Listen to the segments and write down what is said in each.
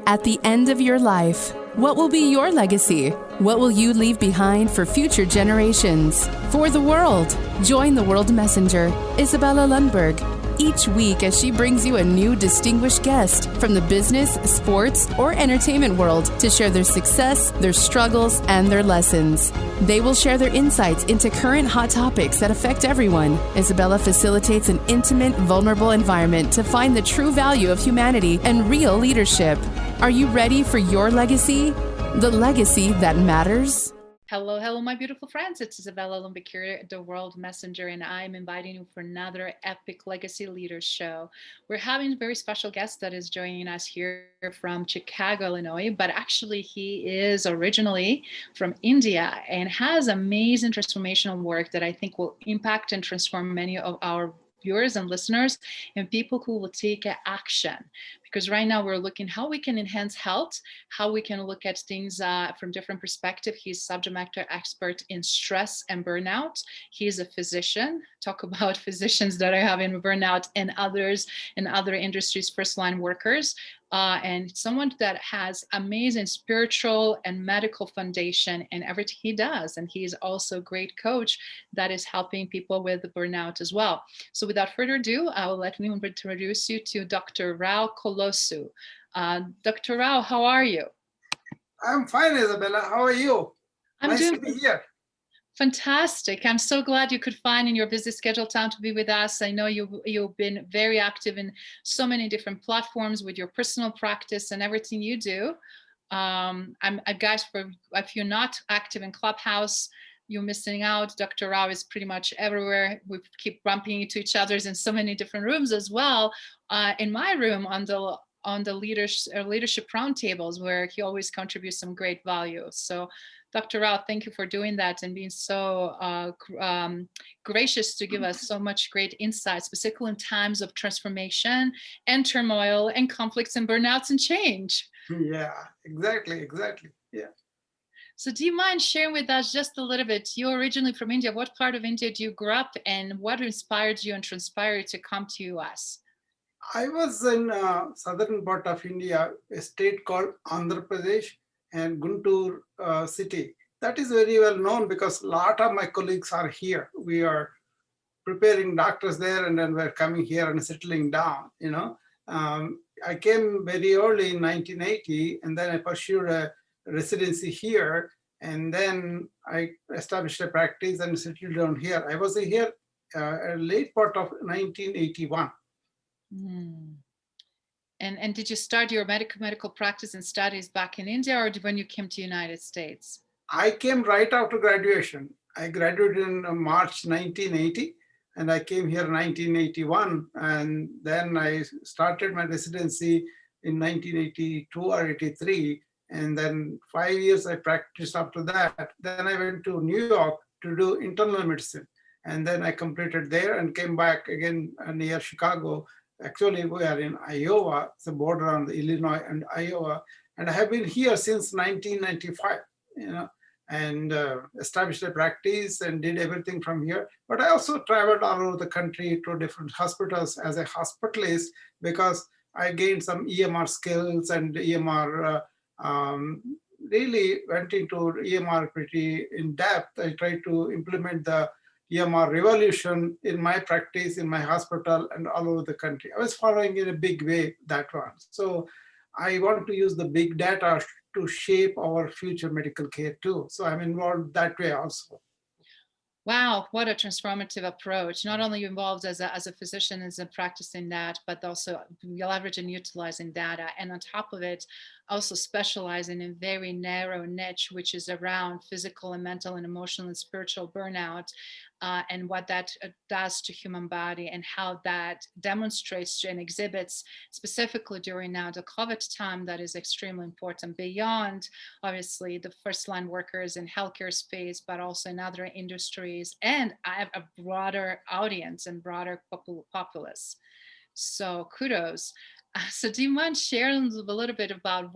At the end of your life, what will be your legacy? What will you leave behind for future generations? For the world, join the World Messenger, Izabela Lundberg, each week as she brings you a new distinguished guest from the business, sports, or entertainment world to share their success, their struggles, and their lessons. They will share their insights into current hot topics that affect everyone. Izabela facilitates an intimate, vulnerable environment to find the true value of humanity and real leadership. Are you ready for your legacy? The legacy that matters? Hello, my beautiful friends. It's Izabela Lundberg here, the World Messenger, and I'm inviting you for another epic Legacy Leaders show. We're having a very special guest that is joining us here from Chicago, Illinois, but actually he is originally from India and has amazing transformational work that I think will impact and transform many of our viewers and listeners and people who will take action. Because right now we're looking how we can enhance health, how we can look at things from different perspectives. He's subject matter expert in stress and burnout. He's a physician. Talk about physicians that I have in burnout and others in other industries, first line workers. And someone that has amazing spiritual and medical foundation in everything he does. And he is also a great coach that is helping people with burnout as well. So without further ado, I will let me introduce you to Dr. Rao Kolusu. Dr. Rao, how are you? I'm fine, Izabela. How are you? I'm nice to be here. Fantastic. I'm so glad you could find in your busy schedule time to be with us. I know you've been very active in so many different platforms with your personal practice and everything you do. Guys, if you're not active in Clubhouse, you're missing out. Dr. Rao is pretty much everywhere. We keep bumping into each other in so many different rooms as well. In my room on the leadership roundtables, where he always contributes some great value. So Dr. Rao, thank you for doing that and being so gracious to give us so much great insight, specifically in times of transformation and turmoil and conflicts and burnouts and change. Yeah, exactly. Yeah. So do you mind sharing with us just a little bit? You're originally from India. What part of India do you grow up and what inspired you and transpired to come to US? I was in southern part of India, a state called Andhra Pradesh and Guntur city. That is very well known because a lot of my colleagues are here. We are preparing doctors there and then we're coming here and settling down, I came very early in 1980 and then I pursued a residency here and then I established a practice and settled down here. I was here a late part of 1981. And did you start your medical practice and studies back in India or when you came to the United States? I came right after graduation. I graduated in March 1980 and I came here in 1981 and then I started my residency in 1982 or 83 and then 5 years I practiced after that. Then I went to New York to do internal medicine and then I completed there and came back again near Chicago. Actually, we are in Iowa, it's a border on the Illinois and Iowa, and I have been here since 1995, and established a practice and did everything from here. But I also traveled all over the country to different hospitals as a hospitalist because I gained some EMR skills and EMR, really went into EMR pretty in depth. I tried to implement the EMR revolution in my practice, in my hospital, and all over the country. I was following in a big way that one. So I want to use the big data to shape our future medical care too. So I'm involved that way also. Wow, what a transformative approach. Not only involved as a physician as a practicing that, but also leveraging and utilizing data. And on top of it, also specializing in very narrow niche, which is around physical and mental and emotional and spiritual burnout, and what that does to human body and how that demonstrates and exhibits specifically during now the COVID time. That is extremely important beyond obviously the first line workers in healthcare space, but also in other industries and I have a broader audience and broader populace. So kudos. So do you mind sharing a little bit about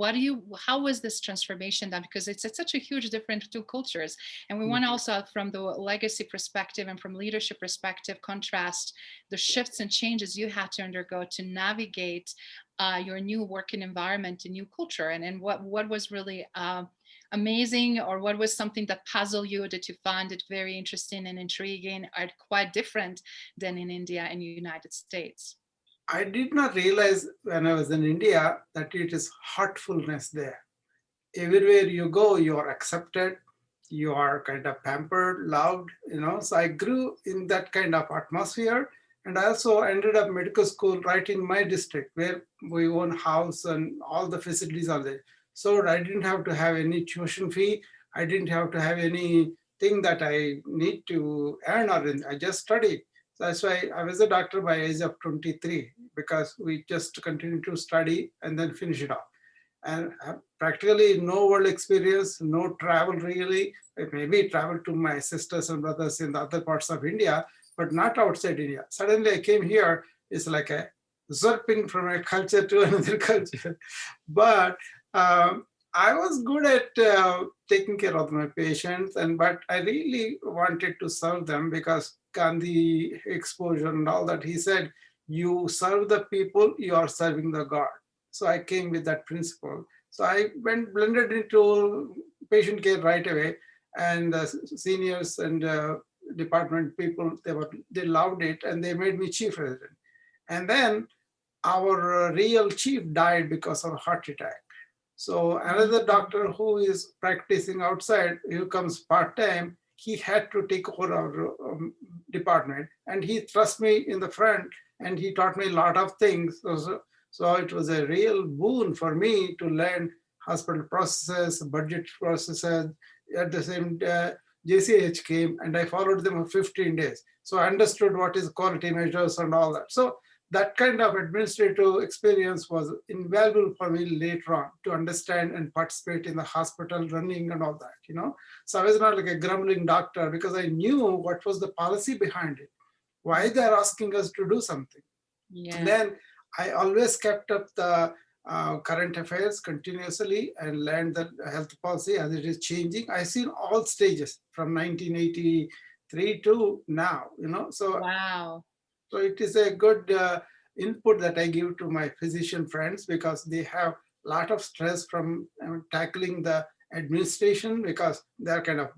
how was this transformation done? Because it's such a huge difference two cultures. And we want to also from the legacy perspective and from leadership perspective, contrast the shifts and changes you had to undergo to navigate your new working environment and new culture, and what was really amazing, or what was something that puzzled you, that you found it very interesting and intriguing, or quite different than in India and United States? I did not realize when I was in India that it is heartfulness there. Everywhere you go, you are accepted, you are kind of pampered, loved, So I grew in that kind of atmosphere. And I also ended up medical school right in my district where we own house and all the facilities are there. So I didn't have to have any tuition fee. I didn't have to have anything that I need to earn or anything. I just studied. So that's why I was a doctor by age of 23 because we just continued to study and then finish it off. And practically no world experience, no travel really. I maybe travel to my sisters and brothers in the other parts of India, but not outside India. Suddenly I came here, it's like a usurping from a culture to another culture. But I was good at taking care of my patients, but I really wanted to serve them because Gandhi exposure and all that, he said, you serve the people, you are serving the God. So I came with that principle. So I went blended into patient care right away, and the seniors and department people, they loved it, and they made me chief resident. And then our real chief died because of a heart attack. So another doctor who is practicing outside, who comes part-time, he had to take over our department, and he thrust me in the front, and he taught me a lot of things. So it was a real boon for me to learn hospital processes, budget processes. At the same JCH came, and I followed them for 15 days. So I understood what is quality measures and all that. So that kind of administrative experience was invaluable for me later on to understand and participate in the hospital running and all that. So I was not like a grumbling doctor because I knew what was the policy behind it, why they're asking us to do something. Yeah. And then I always kept up the current affairs continuously and learned the health policy as it is changing. I've seen all stages from 1983 to now, So Wow. So it is a good input that I give to my physician friends because they have a lot of stress from tackling the administration because they're kind of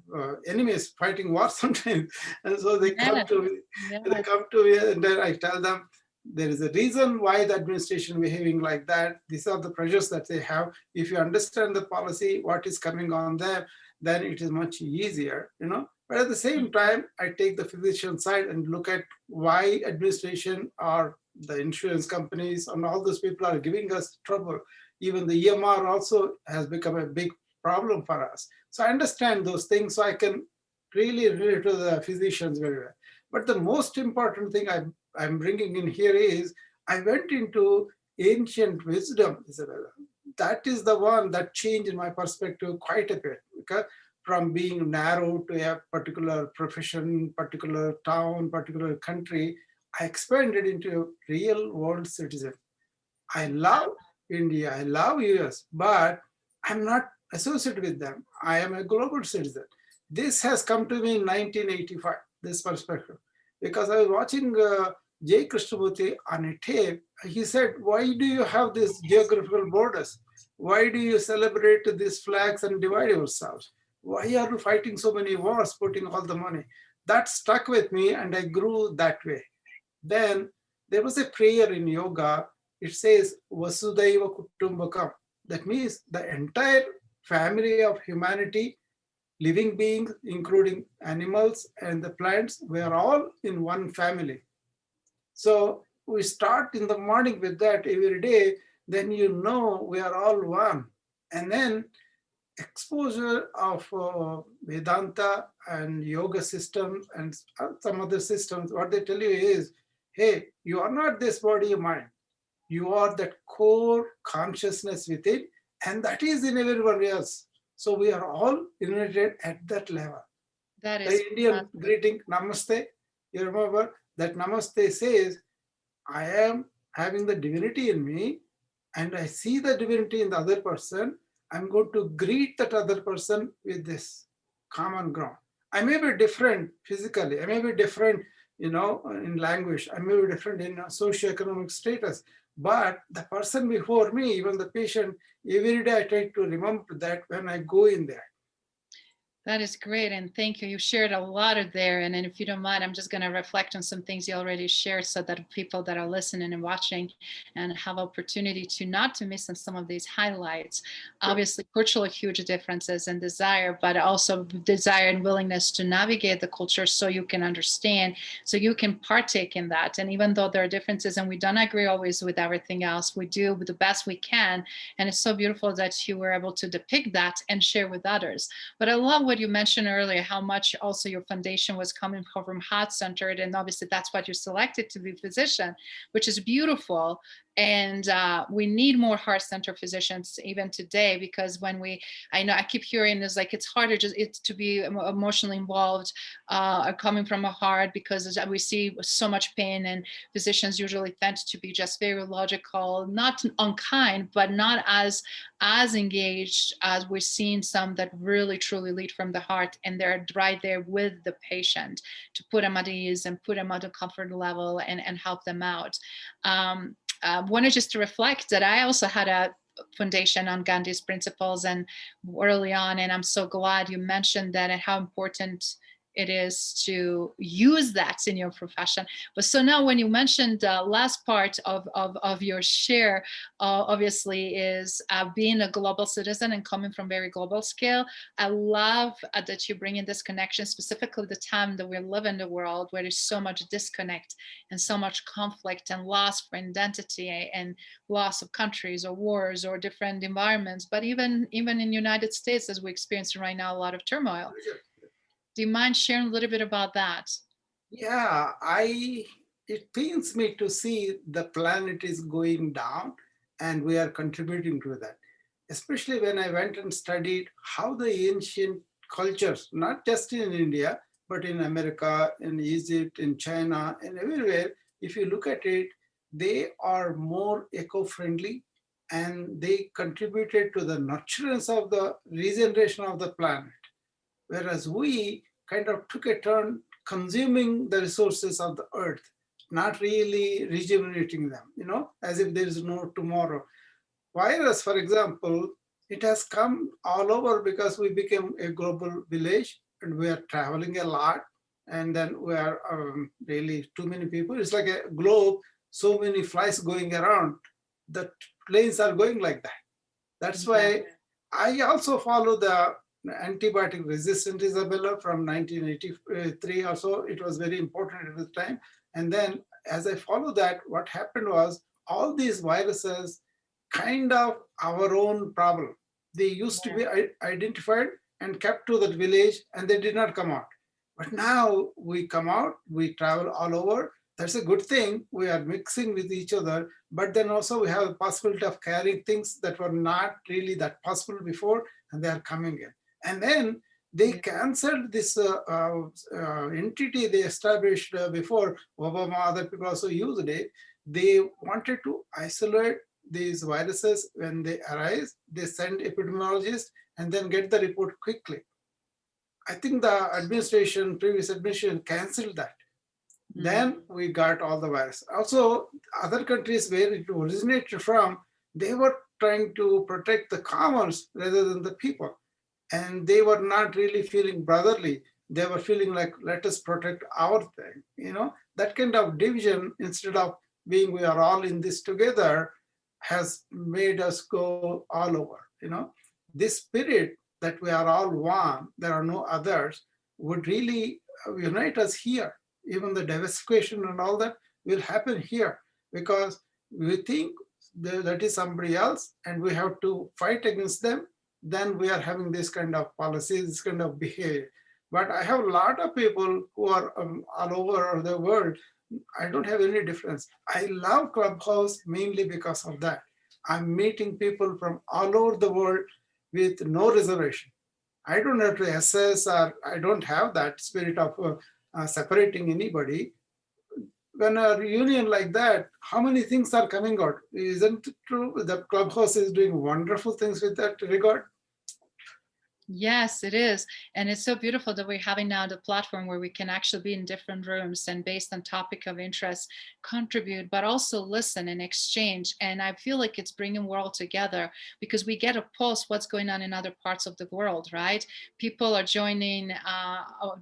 enemies fighting war sometimes. And so they come to me, and then I tell them, there is a reason why the administration behaving like that. These are the pressures that they have. If you understand the policy, what is coming on them, then it is much easier, But at the same time, I take the physician side and look at why administration or the insurance companies and all those people are giving us trouble. Even the EMR also has become a big problem for us. So I understand those things, so I can really relate to the physicians very well. But the most important thing I'm bringing in here is I went into ancient wisdom, Izabela. That is the one that changed my perspective quite a bit, because from being narrow to a particular profession, particular town, particular country, I expanded into a real world citizen. I love India, I love US, but I'm not associated with them. I am a global citizen. This has come to me in 1985, this perspective, because I was watching Jay Krishnamurti on a tape. He said, why do you have these geographical borders? Why do you celebrate these flags and divide yourselves? Why are you fighting so many wars, putting all the money? That stuck with me and I grew that way. Then there was a prayer in yoga. It says, Vasudhaiva Kutumbakam. That means the entire family of humanity, living beings, including animals and the plants, we are all in one family. So we start in the morning with that every day, then we are all one. And then exposure of Vedanta and yoga systems and some other systems, what they tell you is, hey, you are not this body or mind. You are that core consciousness within, and that is in everyone else. So we are all united at that level. That is the Indian greeting, Namaste, you remember that Namaste says, I am having the divinity in me and I see the divinity in the other person. I'm going to greet that other person with this common ground. I may be different physically, I may be different, in language, I may be different in socioeconomic status, But the person before me, even the patient, every day I try to remember that when I go in there. That is great. And thank you. You shared a lot of there. And then if you don't mind, I'm just going to reflect on some things you already shared so that people that are listening and watching and have opportunity to not to miss on some of these highlights. Obviously, cultural huge differences and desire, but also desire and willingness to navigate the culture so you can understand, so you can partake in that. And even though there are differences and we don't agree always with everything else, we do the best we can. And it's so beautiful that you were able to depict that and share with others. But I love what you mentioned earlier, how much also your foundation was coming from heart-centered, and obviously that's what you selected to be physician, which is beautiful. And we need more heart-centered physicians even today, because when I know I keep hearing this, like it's harder it's to be emotionally involved, coming from a heart, because we see so much pain, and physicians usually tend to be just very logical, not unkind, but not as engaged as we're seeing some that really truly lead from the heart, and they're right there with the patient to put them at ease and put them at a comfort level and help them out. Wanted just to reflect that I also had a foundation on Gandhi's principles and early on, and I'm so glad you mentioned that and how important it is to use that in your profession. But so now when you mentioned the last part of your share, obviously is being a global citizen and coming from very global scale. I love that you bring in this connection, specifically the time that we live in the world where there's so much disconnect and so much conflict and loss for identity and loss of countries or wars or different environments. But even in the United States, as we're experiencing right now, a lot of turmoil. Do you mind sharing a little bit about that? Yeah, it pains me to see the planet is going down and we are contributing to that. Especially when I went and studied how the ancient cultures, not just in India, but in America, in Egypt, in China, and everywhere, if you look at it, they are more eco-friendly and they contributed to the nurturance of the regeneration of the planet. Whereas we kind of took a turn consuming the resources of the earth, not really regenerating them, as if there is no tomorrow. Virus, for example, it has come all over because we became a global village and we are traveling a lot. And then we are really too many people. It's like a globe, so many flights going around, the planes are going like that. That's why I also follow the antibiotic resistant Izabela from 1983 or so. It was very important at the time. And then as I follow that, what happened was all these viruses kind of our own problem. They used to be identified and kept to that village and they did not come out. But now we come out, we travel all over. That's a good thing. We are mixing with each other, but then also we have the possibility of carrying things that were not really that possible before, and they are coming in. And then they canceled this entity they established before. Obama, other people also used it. They wanted to isolate these viruses when they arise. They send epidemiologists and then get the report quickly. I think the previous administration canceled that. Then we got all the virus. Also, other countries where it originated from, they were trying to protect the commerce rather than the people. And they were not really feeling brotherly. They were feeling like, let us protect our thing. That kind of division, instead of being we are all in this together, has made us go all over. This spirit that we are all one, there are no others, would really unite us here. Even the diversification and all that will happen here because we think that is somebody else and we have to fight against them. Then we are having this kind of policy, this kind of behavior. But I have a lot of people who are all over the world. I don't have any difference. I love Clubhouse mainly because of that. I'm meeting people from all over the world with no reservation. I don't have to assess or I don't have that spirit of separating anybody. When a reunion like that, how many things are coming out? Isn't it true? The Clubhouse is doing wonderful things with that regard. Yes, it is. And it's so beautiful that we're having now the platform where we can actually be in different rooms and based on topic of interest, contribute, but also listen and exchange. And I feel like it's bringing world together because we get a pulse what's going on in other parts of the world, right? People are joining,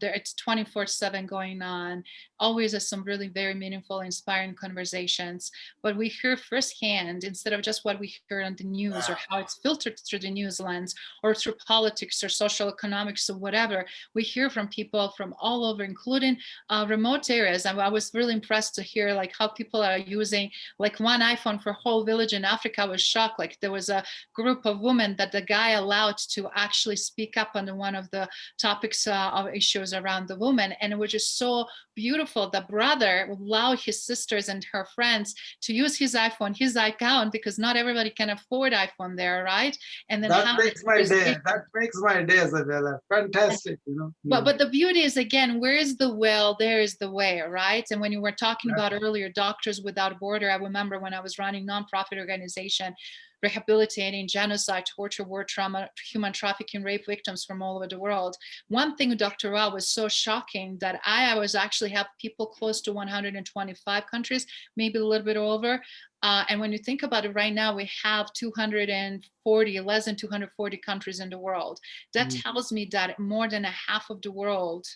it's 24/7 going on. Always is some really very meaningful, inspiring conversations. But we hear firsthand instead of just what we hear on the news or how it's filtered through the news lens or through politics or social economics or whatever. We hear from people from all over, including remote areas. And I was really impressed to hear like how people are using like one iPhone for a whole village in Africa. I was shocked. Like there was a group of women that the guy allowed to actually speak up on one of the topics of issues around the woman. And it was just so beautiful. The brother would allow his sisters and her friends to use his iPhone, his account, because not everybody can afford iPhone there, right? And then That how makes my day. That makes my day, Izabela. Fantastic, you know. but the beauty is again, where is the will, there is the way, right? And when you were talking about earlier, Doctors Without Border, I remember when I was running nonprofit organization, rehabilitating genocide, torture, war trauma, human trafficking, rape victims from all over the world. One thing, Dr. Rao, was so shocking that I was actually have people close to 125 countries, maybe a little bit over. And when you think about it right now, we have 240, less than 240 countries in the world. That tells me that more than a half of the world,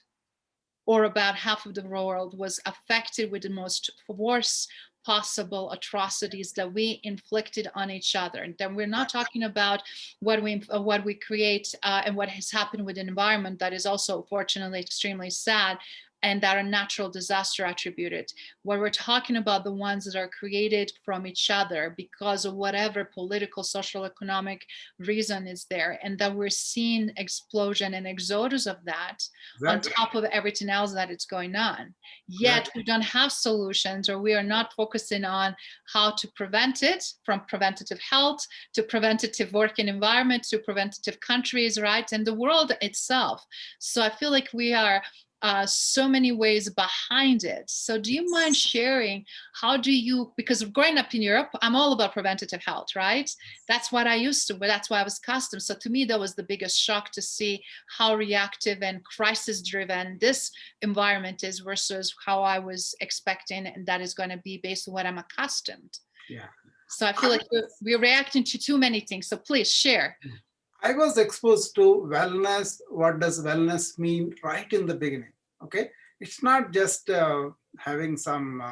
or about half of the world, was affected with the most worst possible atrocities that we inflicted on each other. And then we're not talking about what we create and what has happened with the environment that is also fortunately extremely sad and that are natural disaster attributed. What we're talking about, the ones that are created from each other because of whatever political, social, economic reason is there, and that we're seeing explosion and exodus of that on top of everything else that is going on. Yet we don't have solutions, or we are not focusing on how to prevent it, from preventative health to preventative working environment to preventative countries, right? And the world itself. So I feel like we are so many ways behind it. So do you mind sharing, how do you, because growing up in Europe, I'm all about preventative health, right? That's what I used to, but that's why I was accustomed. So to me, that was the biggest shock to see how reactive and crisis driven this environment is versus how I was expecting, and that is going to be based on what I'm accustomed. Yeah. So I feel like we're reacting to too many things. So please share. I was exposed to wellness. What does wellness mean right in the beginning? Okay. It's not just having some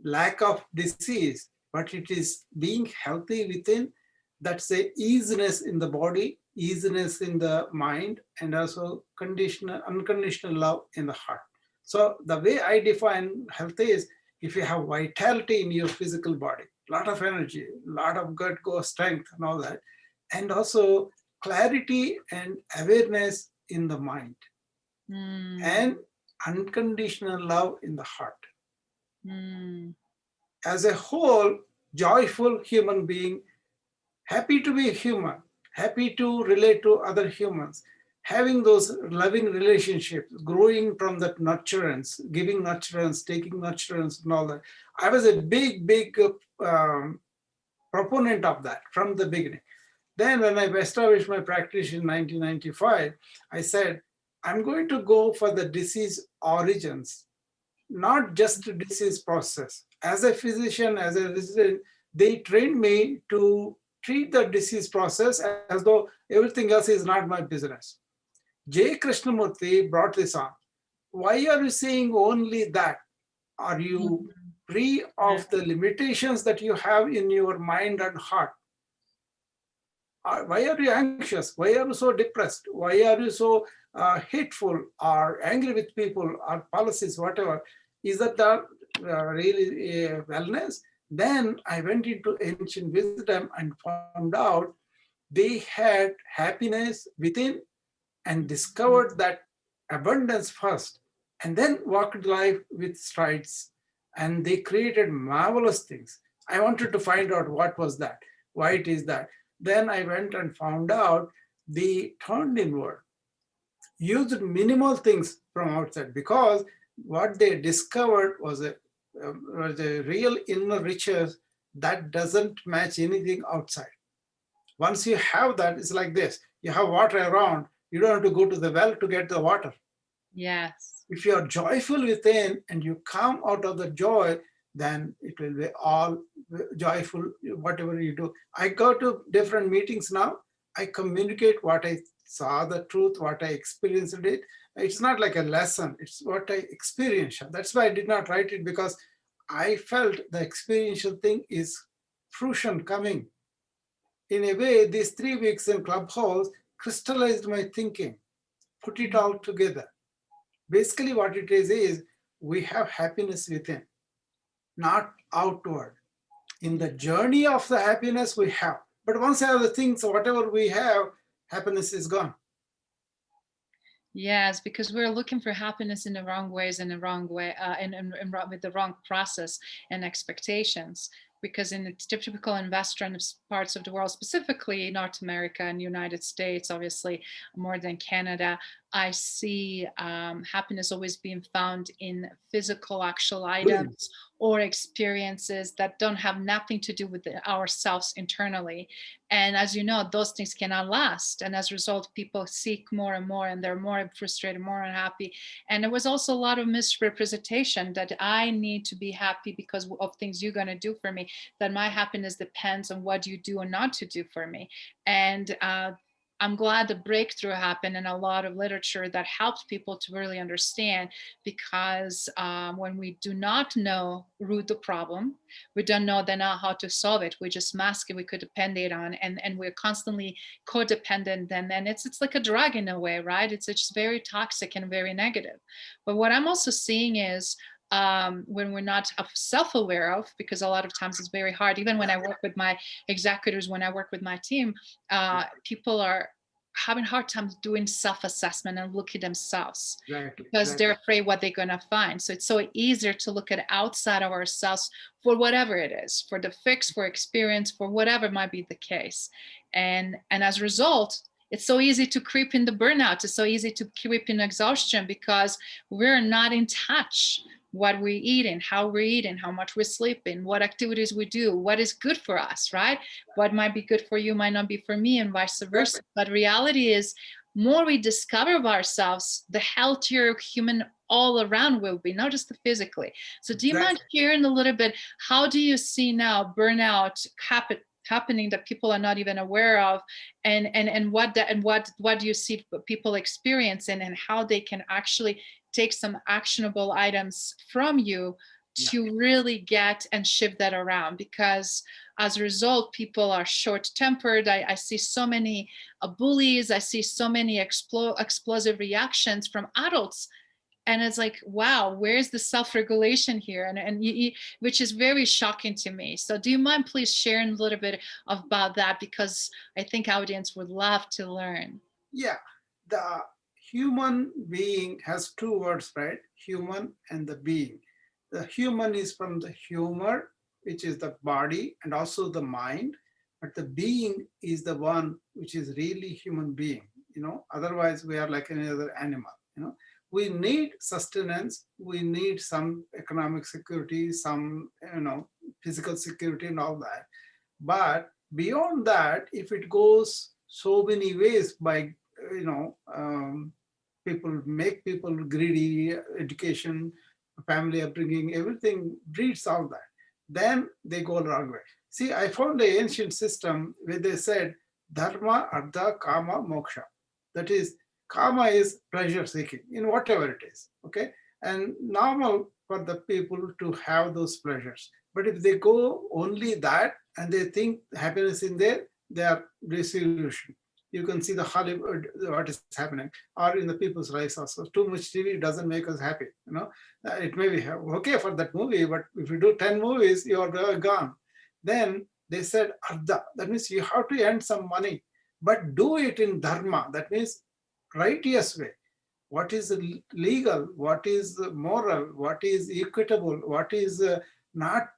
lack of disease, but it is being healthy within. That's a easiness in the body, easiness in the mind, and also unconditional love in the heart. So the way I define health is if you have vitality in your physical body, a lot of energy, a lot of gut go strength and all that, and also clarity and awareness in the mind, and unconditional love in the heart. As a whole, joyful human being, happy to be human, happy to relate to other humans, having those loving relationships, growing from that nurturance, giving nurturance, taking nurturance and all that. I was a big proponent of that from the beginning. Then when I established my practice in 1995, I said, I'm going to go for the disease origins, not just the disease process. As a physician, as a resident, they trained me to treat the disease process as though everything else is not my business. J. Krishnamurti brought this on. Why are you saying only that? Are you free of the limitations that you have in your mind and heart? Why are you anxious? Why are you so depressed? Why are you so hateful or angry with people or policies, whatever? Is that really wellness? Then I went into ancient wisdom and found out they had happiness within and discovered that abundance first, and then walked life with strides. And they created marvelous things. I wanted to find out what was that, why it is that. Then I went and found out they turned inward, used minimal things from outside, because what they discovered was a real inner riches that doesn't match anything outside. Once you have that, it's like this. You have water around. You don't have to go to the well to get the water. Yes. If you are joyful within and you come out of the joy, then it will be all joyful, whatever you do. I go to different meetings now. I communicate what I saw, the truth, what I experienced it. It's not like a lesson, it's what I experienced. That's why I did not write it, because I felt the experiential thing is fruition coming. In a way, these 3 weeks in Clubhouse crystallized my thinking, put it all together. Basically, what it is we have happiness within, not outward. In the journey of the happiness we have. But once I have the things, whatever we have, happiness is gone. Yes, because we're looking for happiness in the wrong ways, in the wrong way, with the wrong process and expectations. Because in the typical in Western parts of the world, specifically North America and United States, obviously more than Canada, I see happiness always being found in physical, actual items or experiences that don't have nothing to do with ourselves internally. And as you know, those things cannot last. And as a result, people seek more and more, and they're more frustrated, more unhappy. And there was also a lot of misrepresentation that I need to be happy because of things you're going to do for me, that my happiness depends on what you do and not to do for me. And I'm glad the breakthrough happened and a lot of literature that helps people to really understand, because when we do not know root the problem, we don't know then how to solve it. We just mask it, we could depend it on, and we're constantly codependent. And then it's like a drug in a way, right? It's just very toxic and very negative. But what I'm also seeing is when we're not self-aware of, because a lot of times it's very hard, even when I work with my executives, when I work with my team, people are having hard times doing self-assessment and look at themselves, because they're afraid what they're going to find. So it's so easier to look at outside of ourselves for whatever it is, for the fix, for experience, for whatever might be the case. And as a result, it's so easy to creep into burnout. It's so easy to creep in exhaustion because we're not in touch what we're eating, how we're eating, how much we're sleeping, what activities we do, what is good for us, right? What might be good for you might not be for me, and vice versa. But reality is, more we discover of ourselves, the healthier human all around will be, not just physically. So do you mind sharing a little bit, how do you see now burnout happening that people are not even aware of, and what do you see people experiencing, and how they can actually take some actionable items from you to really get and shift that around? Because as a result, people are short-tempered. I see so many bullies. I see so many explosive reactions from adults. And it's like, wow, where's the self-regulation here? And which is very shocking to me. So do you mind please sharing a little bit about that? Because I think audience would love to learn. Yeah, the human being has 2 words, right? Human and the being. The human is from the humor, which is the body and also the mind. But the being is the one which is really human being, otherwise we are like any other animal, We need sustenance, we need some economic security, some, physical security and all that. But beyond that, if it goes so many ways by, people make people greedy, education, family upbringing, everything breeds all that. Then they go the wrong way. See, I found the ancient system where they said dharma, artha, kama, moksha. That is, kama is pleasure seeking in whatever it is, okay? And normal for the people to have those pleasures. But if they go only that and they think happiness in there, they are disillusioned. You can see the Hollywood, what is happening, or in the people's lives also. Too much TV doesn't make us happy, It may be okay for that movie, but if you do 10 movies, you're gone. Then they said artha, that means you have to earn some money, but do it in dharma, that means righteous way. What is legal, what is moral, what is equitable, what is not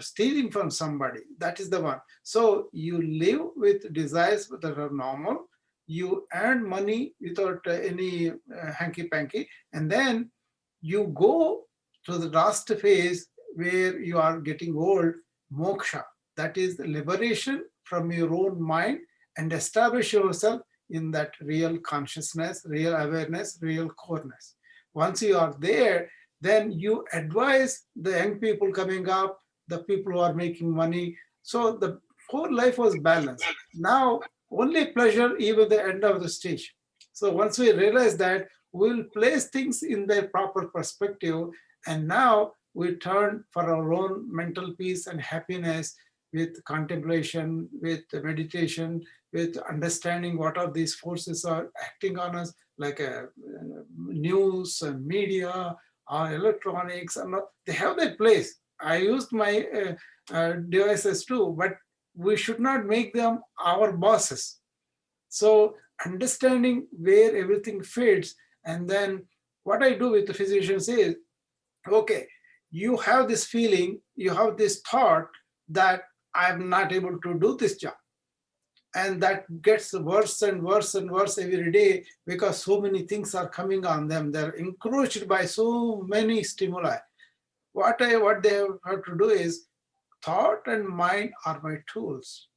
stealing from somebody. That is the one. So you live with desires that are normal. You earn money without any hanky-panky. And then you go to the last phase where you are getting old, moksha. That is the liberation from your own mind and establish yourself in that real consciousness, real awareness, real coreness. Once you are there, then you advise the young people coming up, the people who are making money. So the whole life was balanced. Now, only pleasure even the end of the stage. So once we realize that, we'll place things in their proper perspective, and now we turn for our own mental peace and happiness with contemplation, with meditation, with understanding what are these forces are acting on us, like news, media, or electronics, and they have their place. I used my devices too, but we should not make them our bosses. So understanding where everything fits, and then what I do with the physicians is, okay, you have this feeling, you have this thought that I'm not able to do this job. And that gets worse and worse and worse every day because so many things are coming on them. They're encroached by so many stimuli. What they have to do is, thought and mind are my tools.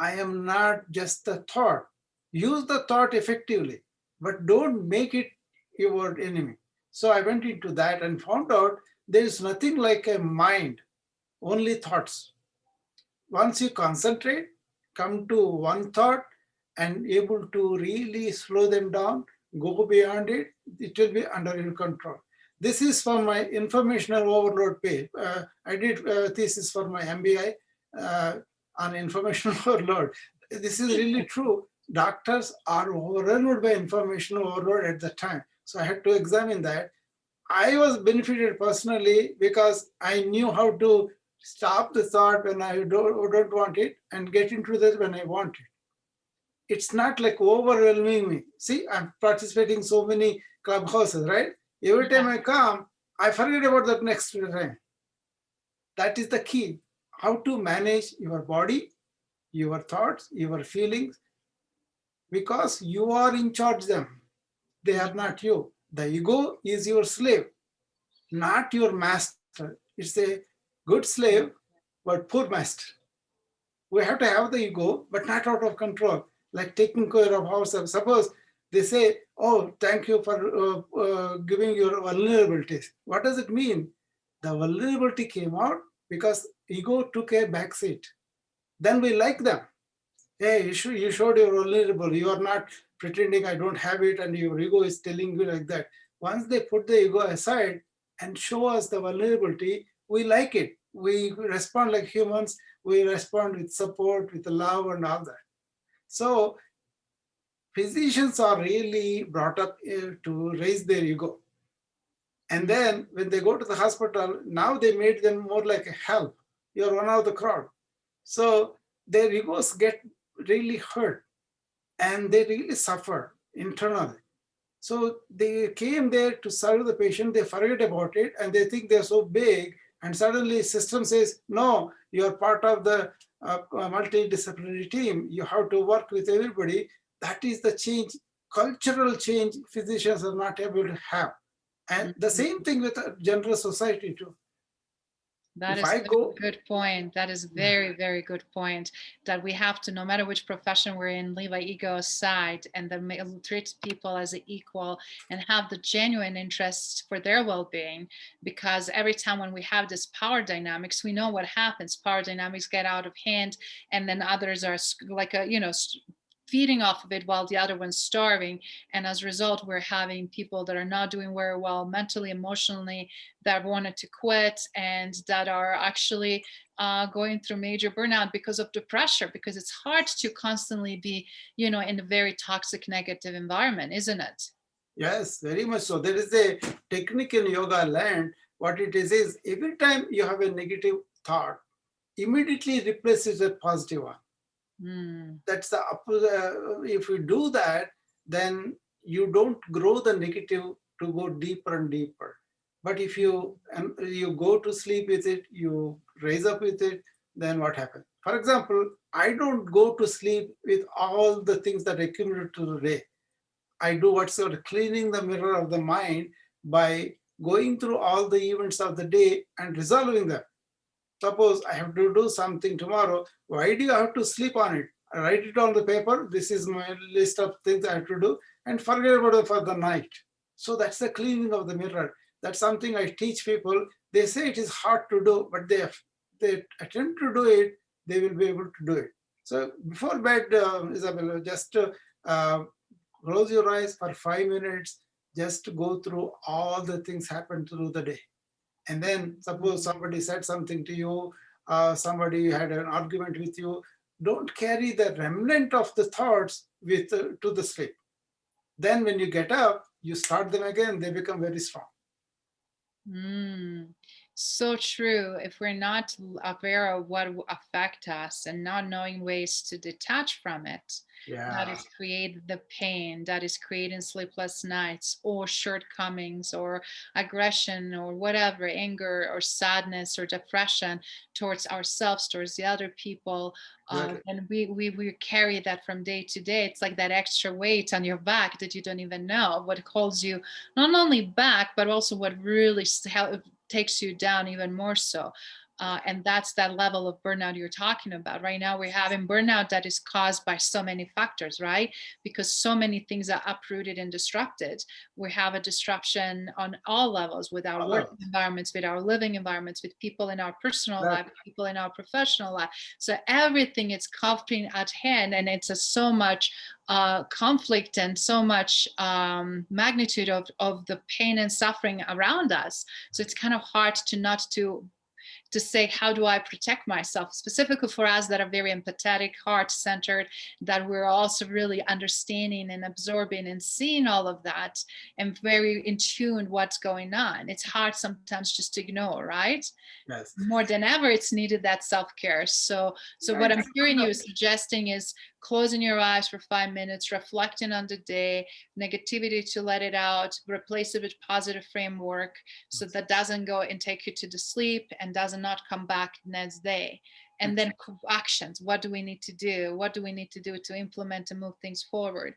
I am not just the thought. Use the thought effectively, but don't make it your enemy. So I went into that and found out there is nothing like a mind, only thoughts. Once you concentrate, come to one thought and able to really slow them down, go beyond it, it will be under your control. This is for my informational overload page. I did thesis for my MBI on information overload. This is really true. Doctors are overwhelmed by information overload at the time. So I had to examine that. I was benefited personally because I knew how to stop the thought when I don't want it and get into that when I want it. It's not like overwhelming me. See, I'm participating so many clubhouses, right? Every time I come, I forget about that next time. That is the key. How to manage your body, your thoughts, your feelings, because you are in charge of them. They are not you. The ego is your slave, not your master. It's a good slave, but poor master. We have to have the ego, but not out of control, like taking care of ourselves. Suppose they say, oh, thank you for giving your vulnerabilities. What does it mean? The vulnerability came out because ego took a backseat. Then we like them. Hey, you showed you're vulnerable. You are not pretending I don't have it, and your ego is telling you like that. Once they put the ego aside and show us the vulnerability, we like it. We respond like humans. We respond with support, with love, and all that. So physicians are really brought up to raise their ego. And then when they go to the hospital, now they made them more like a help. You're one of the crowd. So their egos get really hurt and they really suffer internally. So they came there to serve the patient, they forget about it and they think they're so big, and suddenly system says, no, you're part of the multidisciplinary team. You have to work with everybody. That is the change, cultural change physicians are not able to have. And the same thing with a general society too. That is a good point. That is very, very good point. That we have to, no matter which profession we're in, leave our ego aside and then treat people as an equal and have the genuine interest for their well-being. Because every time when we have this power dynamics, we know what happens. Power dynamics get out of hand, and then others are like feeding off of it while the other one's starving. And as a result, we're having people that are not doing very well mentally, emotionally, that wanted to quit, and that are actually going through major burnout because of the pressure, because it's hard to constantly be, in a very toxic, negative environment, isn't it? Yes, very much so. There is a technique in yoga land. What it is every time you have a negative thought, immediately replace it with a positive one. That's the if you do that, then you don't grow the negative to go deeper and deeper. But if you go to sleep with it, you raise up with it, then what happens? For example, I don't go to sleep with all the things that accumulate to the day. I do what's called cleaning the mirror of the mind by going through all the events of the day and resolving them. Suppose I have to do something tomorrow. Why do you have to sleep on it? I write it on the paper. This is my list of things I have to do, and forget about it for the night. So that's the cleaning of the mirror. That's something I teach people. They say it is hard to do, but they attempt to do it, they will be able to do it. So before bed, Izabela, just close your eyes for 5 minutes, just to go through all the things happened through the day. And then suppose somebody said something to you, somebody had an argument with you, don't carry the remnant of the thoughts with to the sleep. Then when you get up, you start them again, they become very strong. So true. If we're not aware of what will affect us and not knowing ways to detach from it, that is creating the pain, that is creating sleepless nights or shortcomings or aggression or whatever, anger or sadness or depression towards ourselves, towards the other people. And we carry that from day to day. It's like that extra weight on your back that you don't even know what holds you not only back, but also what really takes you down even more so. And that's that level of burnout you're talking about. Right now, we're having burnout that is caused by so many factors, right? Because so many things are uprooted and disrupted. We have a disruption on all levels with our work environments, with our living environments, with people in our personal life, people in our professional life. So everything is coming at hand, and it's so much conflict and so much magnitude of the pain and suffering around us. So it's kind of hard to say, how do I protect myself? Specifically for us that are very empathetic, heart-centered, that we're also really understanding and absorbing and seeing all of that and very in tune what's going on. It's hard sometimes just to ignore, right? Yes. More than ever, it's needed that self-care. So what I'm hearing you suggesting is closing your eyes for 5 minutes, reflecting on the day, negativity to let it out, replace it with positive framework so that doesn't go and take you to the sleep and does not come back next day. And then actions. What do we need to do? What do we need to do to implement and move things forward?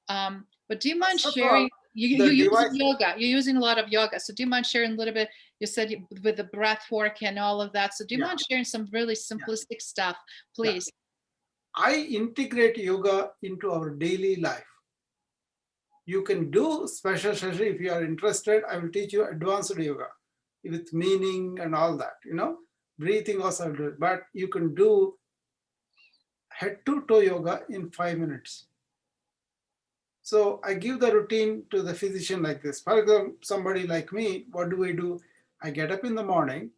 But do you mind sharing? You're using yoga. You're using a lot of yoga. So do you mind sharing a little bit? You said with the breath work and all of that. So do you mind sharing some really simplistic stuff, please? I integrate yoga into our daily life. You can do special session if you are interested. I will teach you advanced yoga with meaning and all that, breathing also. But you can do head to toe yoga in 5 minutes. So I give the routine to the physician like this. For example, somebody like me, what do? I get up in the morning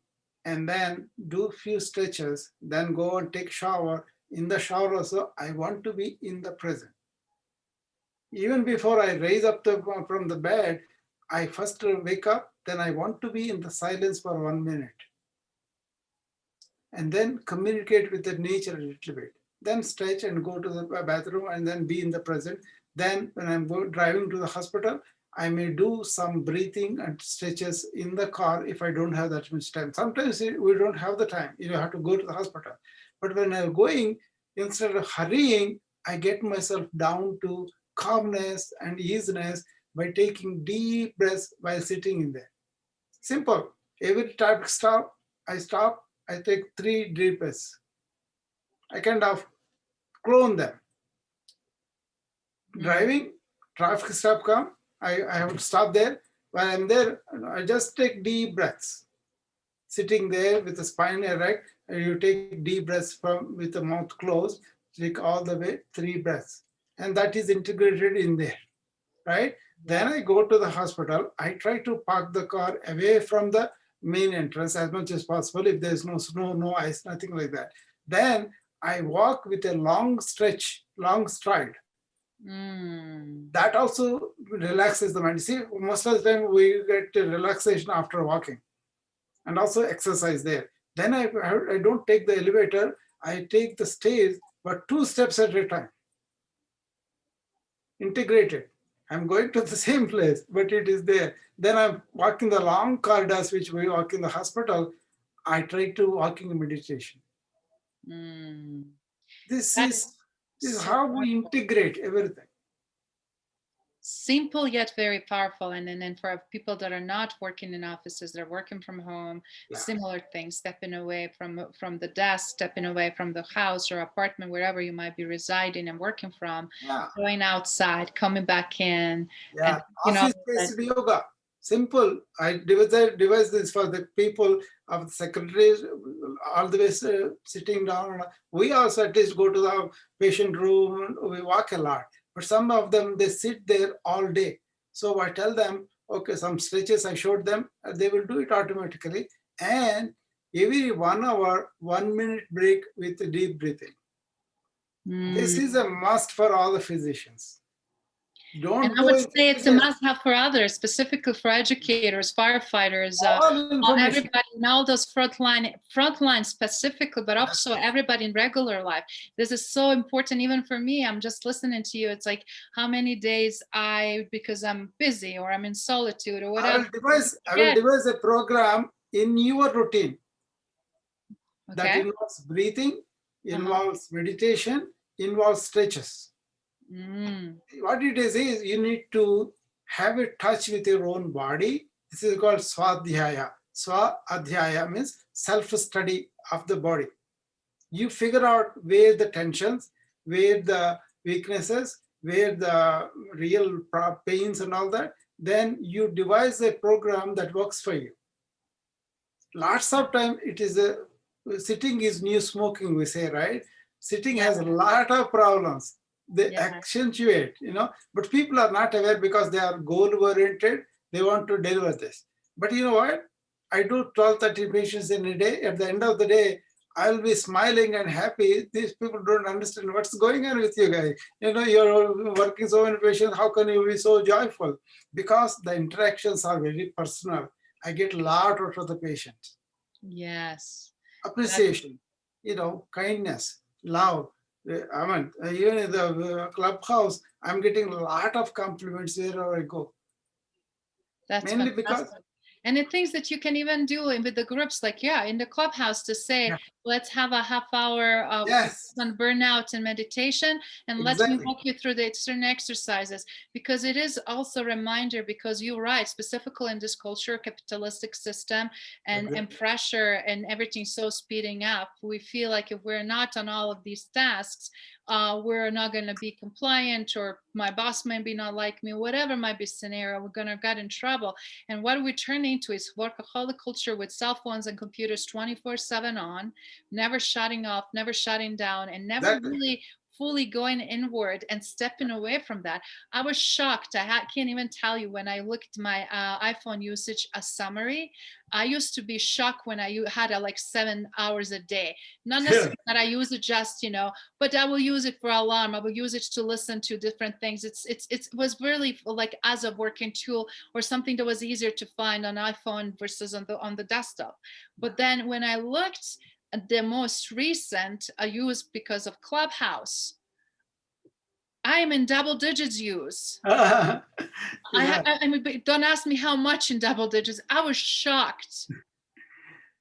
and then do a few stretches, then go and take shower. In the shower also, I want to be in the present. Even before I raise up from the bed, I first wake up, then I want to be in the silence for 1 minute. And then communicate with the nature a little bit. Then stretch and go to the bathroom and then be in the present. Then when I'm driving to the hospital, I may do some breathing and stretches in the car if I don't have that much time. Sometimes we don't have the time. You have to go to the hospital. But when I'm going, instead of hurrying, I get myself down to calmness and easiness by taking deep breaths while sitting in there. Simple. Every time I stop, I take 3 deep breaths. I kind of clone them. Driving, traffic stop come, I have to stop there. While I'm there, I just take deep breaths. Sitting there with the spine erect, and you take deep breaths with the mouth closed, take all the way 3 breaths. And that is integrated in there, right? Then I go to the hospital. I try to park the car away from the main entrance as much as possible. If there's no snow, no ice, nothing like that. Then I walk with a long stretch, long stride. That also relaxes the mind. See, most of the time we get relaxation after walking and also exercise there. Then I don't take the elevator, I take the stairs, but 2 steps at a time. Integrated. I'm going to the same place, but it is there. Then I'm walking the long corridors which we walk in the hospital. I try to walk in meditation. This is how we integrate everything. simple yet very powerful. And then for people that are not working in offices, they're working from home, Yeah. similar things, stepping away from the desk, stepping away from the house or apartment, wherever you might be residing and working from, Yeah. going outside, coming back in, Yeah. and you know, Office-based yoga. Simple. I devise this for the people of the secretaries, all the way sitting down. We also at least go to the patient room. We walk a lot, but some of them they sit there all day. So I tell them, okay, some stretches I showed them, they will do it automatically. And every 1 hour, 1 minute break with deep breathing. This is a must for all the physicians. and Don't I go would in say it's a must-have for others, specifically for educators, firefighters, all information. everybody in all those frontline specifically, but also everybody in regular life. This is so important, even for me. I'm just listening to you. It's like how many days because I'm busy or I'm in solitude or whatever. I will devise a program in your routine that Okay. involves breathing, involves meditation, involves stretches. What it is you need to have a touch with your own body. This is called swadhyaya. Swadhyaya means self-study of the body. You figure out where the tensions, where the weaknesses, where the real pains and all that. Then you devise a program that works for you. Lots of time it is sitting is new smoking, we say, right? Sitting has a lot of problems. They accentuate, but people are not aware because they are goal oriented. They want to deliver this. But you know what? I do 12, 13 patients in a day. At the end of the day, I'll be smiling and happy. These people don't understand what's going on with you guys. You're working so many patients. How can you be so joyful? Because the interactions are very personal. I get a lot out of the patient. Yes. Appreciation, kindness, love. I mean, even in the clubhouse, I'm getting a lot of compliments wherever I go. That's mainly fantastic. because. And the things that you can even do with the groups, like, in the clubhouse to say, let's have a half hour of on burnout and meditation, and let me walk you through the certain exercises, because it is also a reminder, because you're right, specifically in this culture, capitalistic system and pressure and everything so speeding up, we feel like if we're not on all of these tasks, we're not going to be compliant, or my boss might be not like me, whatever might be scenario, we're going to get in trouble. And what we turn into is workaholic culture with cell phones and computers 24/7 on, never shutting off, never shutting down, and never really fully going inward and stepping away from that. I was shocked. I can't even tell you, when I looked at my iPhone usage, a summary, I used to be shocked when I had like 7 hours a day. Not necessarily that I use it just, but I will use it for alarm. I will use it to listen to different things. It was really like as a working tool, or something that was easier to find on iPhone versus on the desktop. But then when I looked at the most recent use because of Clubhouse, I am in double digits use. I mean, don't ask me how much in double digits. I was shocked.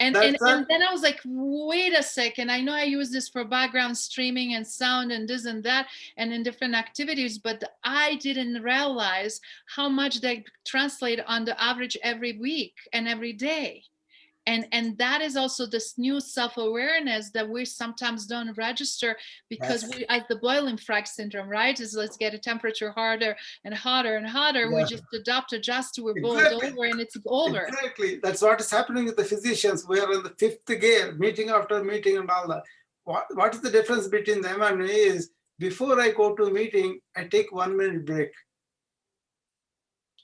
And then I was like, wait a second, I know I use this for background streaming and sound and this and that and in different activities, but I didn't realize how much they translate on the average every week and every day. And that is also this new self-awareness that we sometimes don't register, because we, as the boiling frog syndrome, right, is let's get a temperature harder and hotter and hotter. We just adjust, we're boiled over, and it's over. Exactly. That's what is happening with the physicians. We are in the fifth gear, meeting after meeting and all that. What is the difference between them and me is, before I go to a meeting, I take 1 minute break.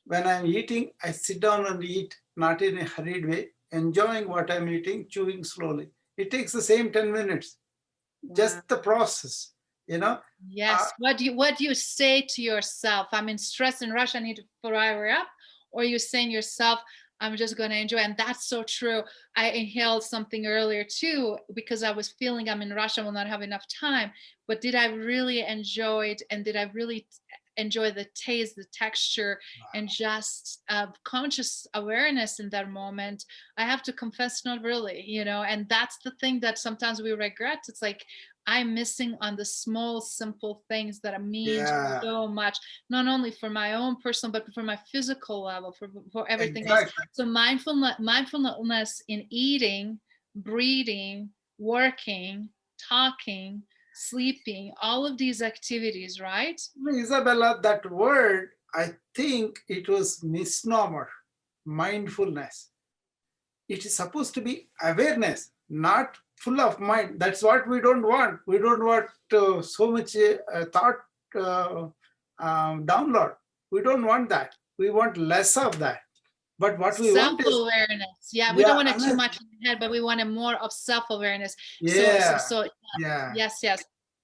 When I'm eating, I sit down and eat, not in a hurried way, enjoying what I'm eating, chewing slowly. It takes the same 10 minutes, just the process, Yes. What do you say to yourself? I'm in stress and rush, I need to fire up? Or you're saying yourself, I'm just going to enjoy. And that's so true. I inhaled something earlier too, because I was feeling I'm in rush, I will not have enough time. But did I really enjoy it? And did I really enjoy the taste, the texture, and just conscious awareness in that moment? I have to confess, not really, and that's the thing that sometimes we regret. It's like, I'm missing on the small, simple things that mean Yeah, so much, not only for my own personal, but for my physical level, for everything else. exactly. So mindfulness in eating, breathing, working, talking, sleeping, all of these activities, right? Isabella, that word, I think it was misnomer, mindfulness. It is supposed to be awareness, not full of mind. That's what we don't want. We don't want so much thought uh, download. We don't want that. We want less of that. But what we want is, Self-awareness. Yeah, we don't yeah, want it too unless, much in the head, but we want it more of self-awareness. yeah, So yeah. yes, yes.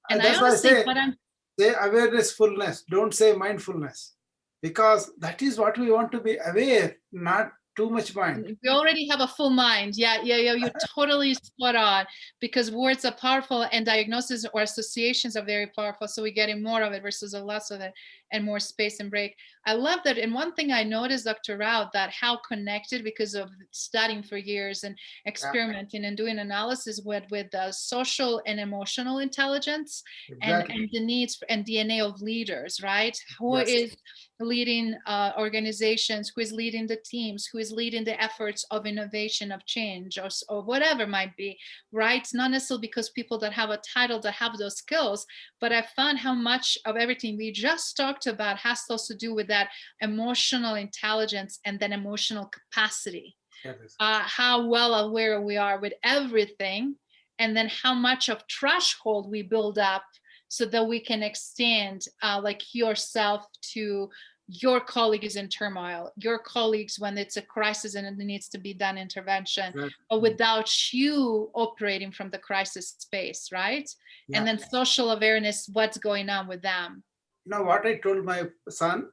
And I That's why I always think say, what I'm say awareness, fullness. Don't say mindfulness, because that is what we want to be aware, not too much mind. we already have a full mind. Yeah. You're totally spot on, because words are powerful and diagnoses or associations are very powerful. So we're getting more of it versus a less of it, and more space and break. I love that. And one thing I noticed, Dr. Rao, that how connected, because of studying for years and Yeah, experimenting and doing analysis with social and emotional intelligence, exactly. and the needs and DNA of leaders, right? Who Yes. is leading organizations, who is leading the teams, who is leading the efforts of innovation, of change, or whatever might be, right? Not necessarily because people that have a title that have those skills, but I found how much of everything we just talked about has also to do with that emotional intelligence and then emotional capacity. Yes. How well aware we are with everything, and then how much of threshold we build up so that we can extend, like yourself, to your colleague is in turmoil, your colleagues when it's a crisis and it needs to be done intervention, Exactly. but without you operating from the crisis space, right? Yeah. And then social awareness, what's going on with them. You know what I told my son?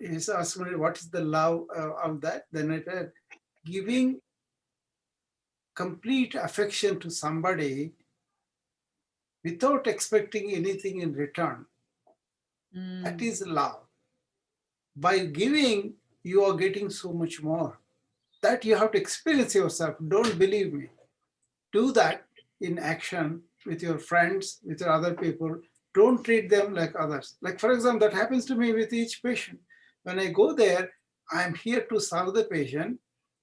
He asked me, what is the love of that? Then I said, giving complete affection to somebody without expecting anything in return. That Mm. is love. By giving, you are getting so much more. That you have to experience yourself. Don't believe me. Do that in action with your friends, with your other people. Don't treat them like others. Like, for example, that happens to me with each patient. When I go there, I'm here to serve the patient.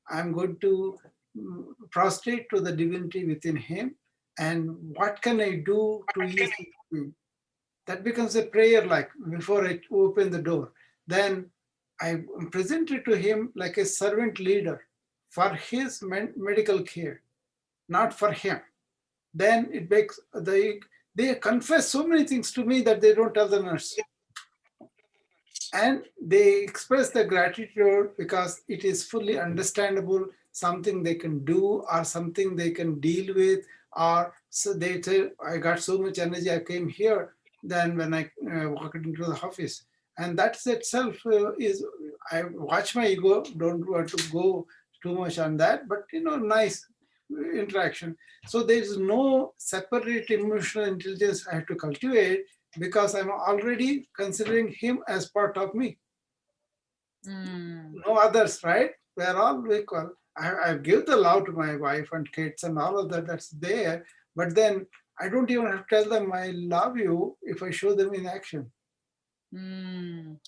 I'm going to prostrate to the divinity within him. And what can I do to ease his pain? That becomes a prayer, like before I open the door. Then I present it to him like a servant leader for his medical care, not for him. Then it makes they confess so many things to me that they don't tell the nurse, and they express their gratitude because it is fully understandable, something they can do or something they can deal with. Or so they say, I got so much energy, I came here. Then when I walked into the office, and that's itself is, I watch my ego, don't want to go too much on that, but nice interaction. So there is no separate emotional intelligence I have to cultivate, because I'm already considering him as part of me. Mm. No others, right? We're all equal. I give the love to my wife and kids and all of that, that's there. But then I don't even have to tell them I love you if I show them in action. Mm.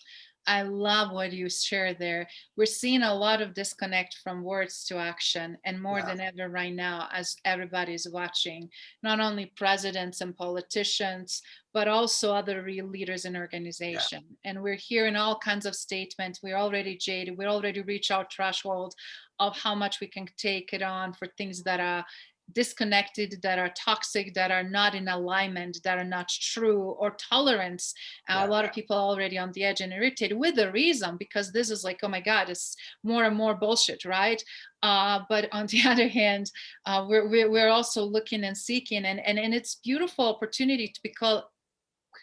I love what you shared there. We're seeing a lot of disconnect from words to action, and more Yeah, than ever right now, as everybody's watching, not only presidents and politicians, but also other real leaders in yeah. organization. And we're hearing all kinds of statements. We're already jaded. We already reached our threshold of how much we can take it on for things that are disconnected, that are toxic, that are not in alignment, that are not true, or tolerance. A Yeah. lot of people are already on the edge and irritated with the reason, because this is like, oh my God, it's more and more bullshit, right? But on the other hand, we're also looking and seeking, and it's beautiful opportunity to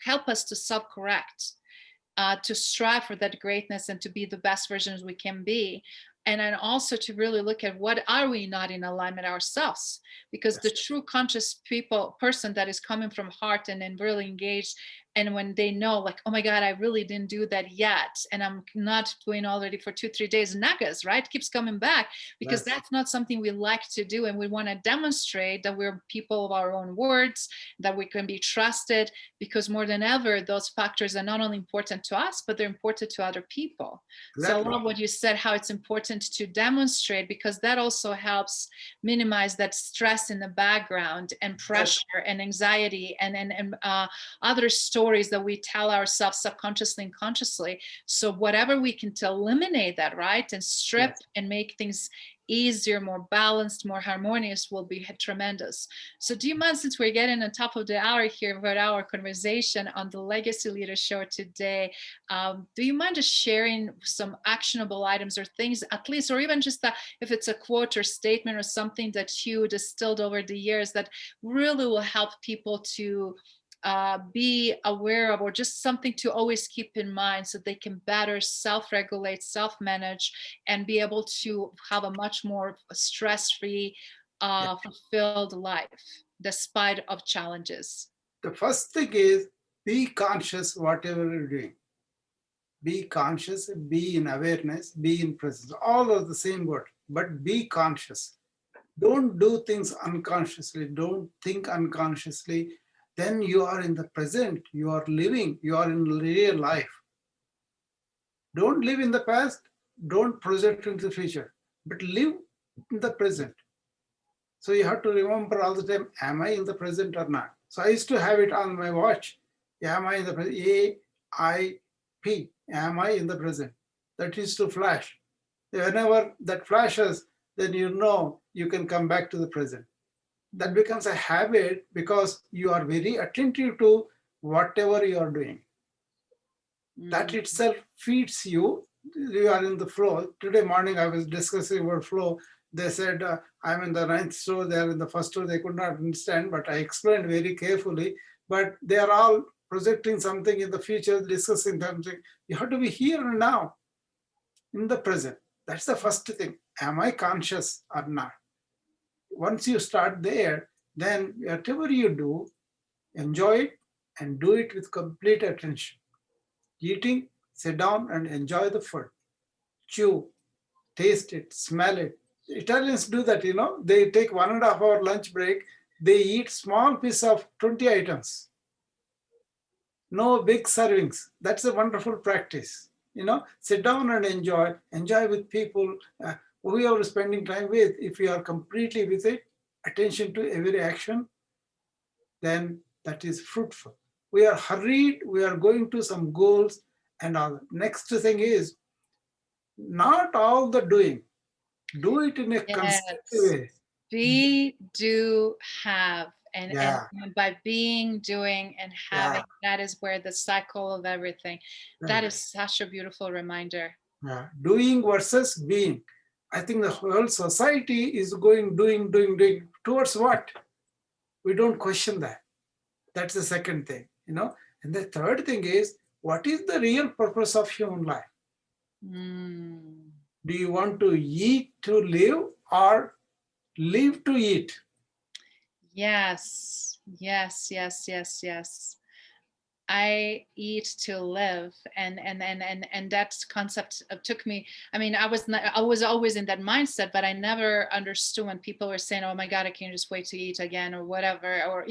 help us to self-correct, to strive for that greatness and to be the best versions we can be. And then also to really look at what are we not in alignment ourselves, because the Yes. true conscious person that is coming from heart and then really engaged And when they know, like, oh my God, I really didn't do that yet, and I'm not doing already for 2-3 days, nagas, right, keeps coming back, because that's not something we like to do, and we want to demonstrate that we're people of our own words, that we can be trusted, because more than ever, those factors are not only important to us, but they're important to other people. So I love what you said, how it's important to demonstrate, because that also helps minimize that stress in the background and pressure and anxiety and other stories that we tell ourselves subconsciously and consciously. So whatever we can to eliminate that, right, and strip and make things easier, more balanced, more harmonious, will be tremendous. So do you mind, since we're getting on top of the hour here about our conversation on the Legacy Leader Show today, do you mind just sharing some actionable items or things, at least, or even just if it's a quote or statement or something that you distilled over the years that really will help people to be aware of, or just something to always keep in mind, so they can better self-regulate, self-manage, and be able to have a much more stress-free, fulfilled life despite of challenges? The first thing is, be conscious whatever you're doing. Be conscious, be in awareness, be in presence. All are the same word, but be conscious. Don't do things unconsciously. Don't think unconsciously. Then you are in the present. You are living. You are in real life. Don't live in the past. Don't project into the future, but live in the present. So you have to remember all the time, am I in the present or not? So I used to have it on my watch. Am I in the present? AIP. Am I in the present? That is to flash. Whenever that flashes, then you know you can come back to the present. That becomes a habit because you are very attentive to whatever you are doing. That itself feeds you. You are in the flow. Today morning I was discussing about flow. They said, I'm in the 9th store, they're in the first store. They could not understand, but I explained very carefully. But they are all projecting something in the future, discussing something. You have to be here and now, in the present. That's the first thing. Am I conscious or not? Once you start there, then whatever you do, enjoy it and do it with complete attention. Eating, sit down and enjoy the food. Chew, taste it, smell it. Italians do that, they take 1.5 hour lunch break. They eat small piece of 20 items. No big servings. That's a wonderful practice. Sit down and enjoy with people who you are spending time with. If you are completely with it, attention to every action, then that is fruitful. We are hurried, we are going to some goals and all. Next thing is, not all the doing. Do it in a constructive way. Be, do, have. And by being, doing, and having, that is where the cycle of everything. That is such a beautiful reminder. Doing versus being. I think the whole society is going doing. Towards what? We don't question that. That's the second thing, And the third thing is, what is the real purpose of human life? Do you want to eat to live or live to eat? Yes. I eat to live, and that concept took me. I mean, I was always in that mindset, but I never understood when people were saying, "Oh my God, I can't just wait to eat again," or whatever, or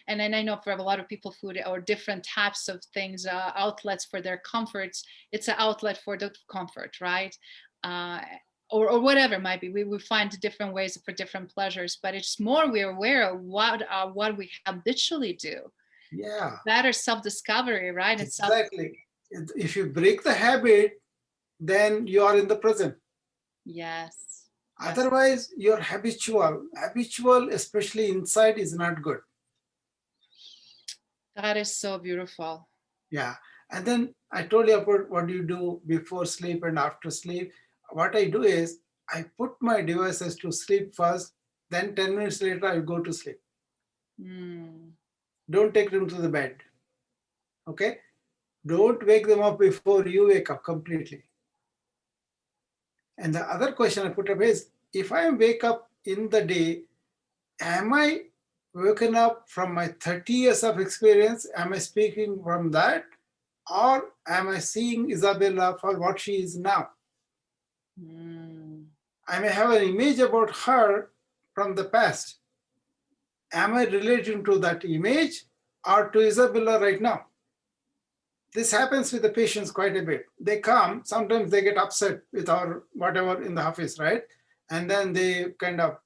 And then I know for a lot of people, food or different types of things, outlets for their comforts. It's an outlet for the comfort, right? Or whatever it might be. We find different ways for different pleasures, but it's more we're aware of what we habitually do. Better self-discovery, right? Exactly. If you break the habit, then you are in the present. Yes. Otherwise, you're habitual. Habitual, especially inside, is not good. That is so beautiful. Yeah. And then I told you about what you do before sleep and after sleep. What I do is, I put my devices to sleep first, then 10 minutes later, I go to sleep. Don't take them to the bed. Okay? Don't wake them up before you wake up completely. And the other question I put up is, if I wake up in the day, am I woken up from my 30 years of experience? Am I speaking from that? Or am I seeing Izabela for what she is now? I may have an image about her from the past. Am I relating to that image or to Izabela right now? This happens with the patients quite a bit. They come, sometimes they get upset with our whatever in the office, right? And then they kind of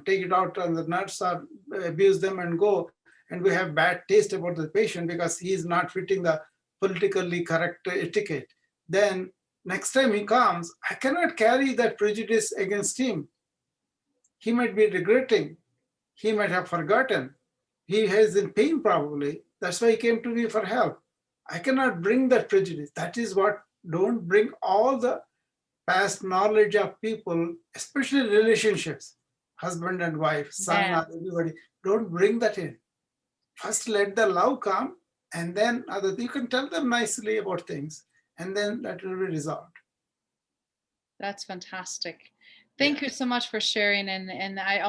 take it out on the nurse or abuse them and go. And we have bad taste about the patient because he is not fitting the politically correct etiquette. Then next time he comes, I cannot carry that prejudice against him. He might be regretting. He might have forgotten. He is in pain probably. That's why he came to me for help. I cannot bring that prejudice. That is what, don't bring all the past knowledge of people, especially relationships, husband and wife, son, or everybody. Don't bring that in. First, let the love come, and then you can tell them nicely about things, and then that will be resolved. That's fantastic. Thank you so much for sharing. And I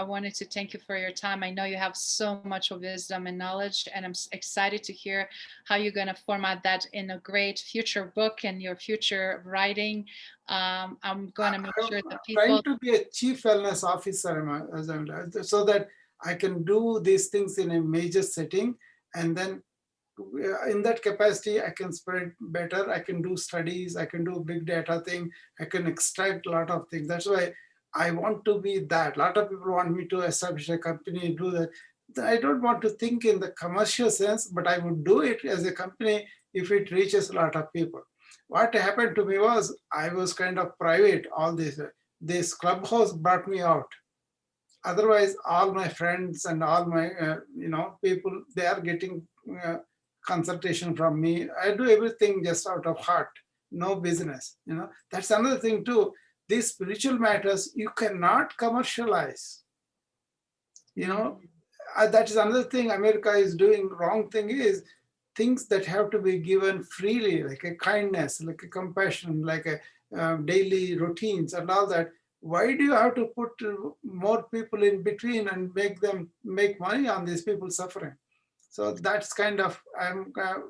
wanted to thank you for your time. I know you have so much wisdom and knowledge, and I'm excited to hear how you're going to format that in a great future book and your future writing. I'm going to make sure that people... I'm trying to be a chief wellness officer so that I can do these things in a major setting, and then in that capacity, I can spread better. I can do studies. I can do big data thing. I can extract a lot of things. That's why I want to be that. A lot of people want me to establish a company, do that. I don't want to think in the commercial sense, but I would do it as a company if it reaches a lot of people. What happened to me was I was kind of private. All this clubhouse brought me out. Otherwise, all my friends and all my people, they are getting consultation from me. I do everything just out of heart, no business. That's another thing too. These spiritual matters you cannot commercialize. That is another thing America is doing. Wrong thing is things that have to be given freely, like a kindness, like a compassion, like a daily routines and all that. Why do you have to put more people in between and make money on these people suffering? So that's kind of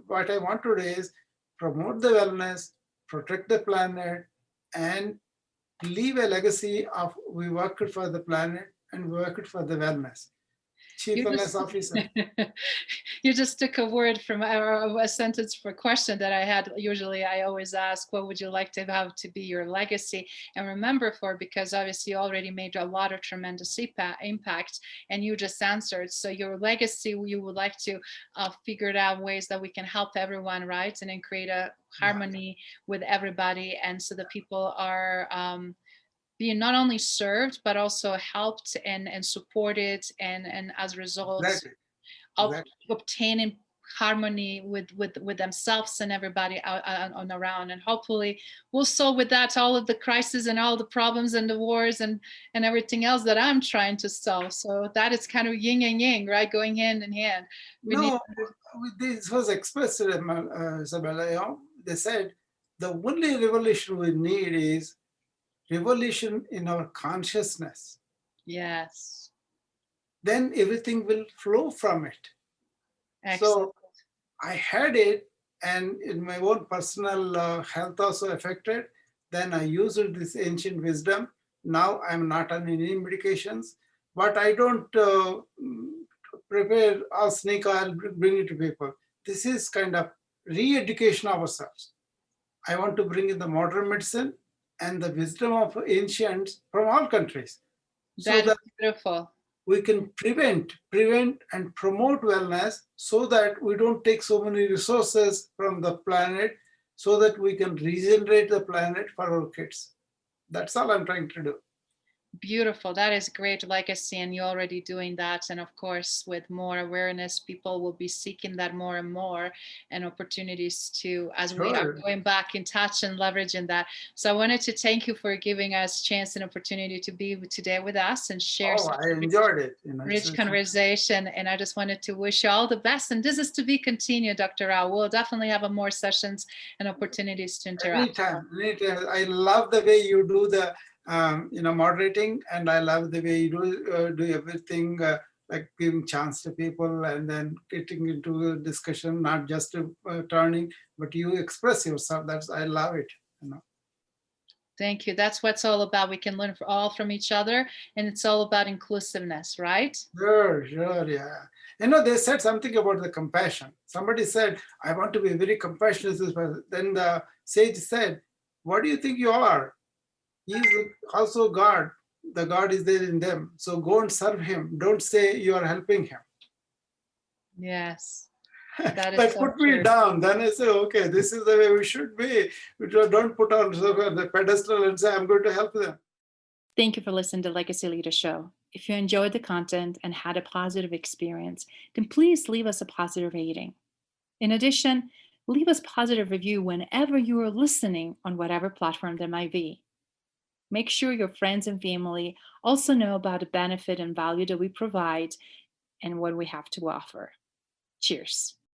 what I want to do is promote the wellness, protect the planet, and leave a legacy of we worked for the planet and worked for the wellness. Chief Wellness Officer. You just took a word from a sentence for a question that I had. Usually I always ask, what would you like to have to be your legacy? And remember because obviously you already made a lot of tremendous impact, and you just answered. So your legacy, you would like to figure out ways that we can help everyone, right? And then create a harmony with everybody. And so the people are being not only served, but also helped and supported, and as a result of obtaining harmony with themselves and everybody on around. And hopefully we'll solve with that all of the crises and all the problems and the wars and everything else that I'm trying to solve. So that is kind of yin and yang, right? Going hand in hand. This was expressed, Izabela. They said the only revolution we need is revolution in our consciousness. Yes. Then everything will flow from it. Excellent. So I had it, and in my own personal health also affected. Then I used this ancient wisdom. Now I'm not on any medications, but I don't prepare or sneak oil, bring it to people. This is kind of re-education of ourselves. I want to bring in the modern medicine and the wisdom of ancients from all countries. That is beautiful. We can prevent and promote wellness so that we don't take so many resources from the planet, so that we can regenerate the planet for our kids. That's all I'm trying to do. Beautiful. That is great legacy, and you're already doing that. And of course, with more awareness, people will be seeking that more and more, and opportunities to, as we are going back in touch and leveraging that. So I wanted to thank you for giving us chance and opportunity to be today with us and share I enjoyed it. Rich conversation. And I just wanted to wish you all the best. And this is to be continued, Dr. Rao. We'll definitely have more sessions and opportunities to interact. Anytime. I love the way you do the moderating, and I love the way you do everything like giving chance to people and then getting into a discussion, not just turning, but you express yourself. I love it. Thank you. That's what it's all about. We can learn all from each other, and it's all about inclusiveness, right? Sure, yeah. They said something about the compassion. Somebody said, I want to be very compassionate. Then the sage said, what do you think you are? He is also God. The God is there in them. So go and serve him. Don't say you are helping him. Yes. That That put me down. Then I say, okay, this is the way we should be. Don't put on the pedestal and say, I'm going to help them. Thank you for listening to Legacy Leader Show. If you enjoyed the content and had a positive experience, then please leave us a positive rating. In addition, leave us a positive review whenever you are listening on whatever platform there might be. Make sure your friends and family also know about the benefit and value that we provide and what we have to offer. Cheers.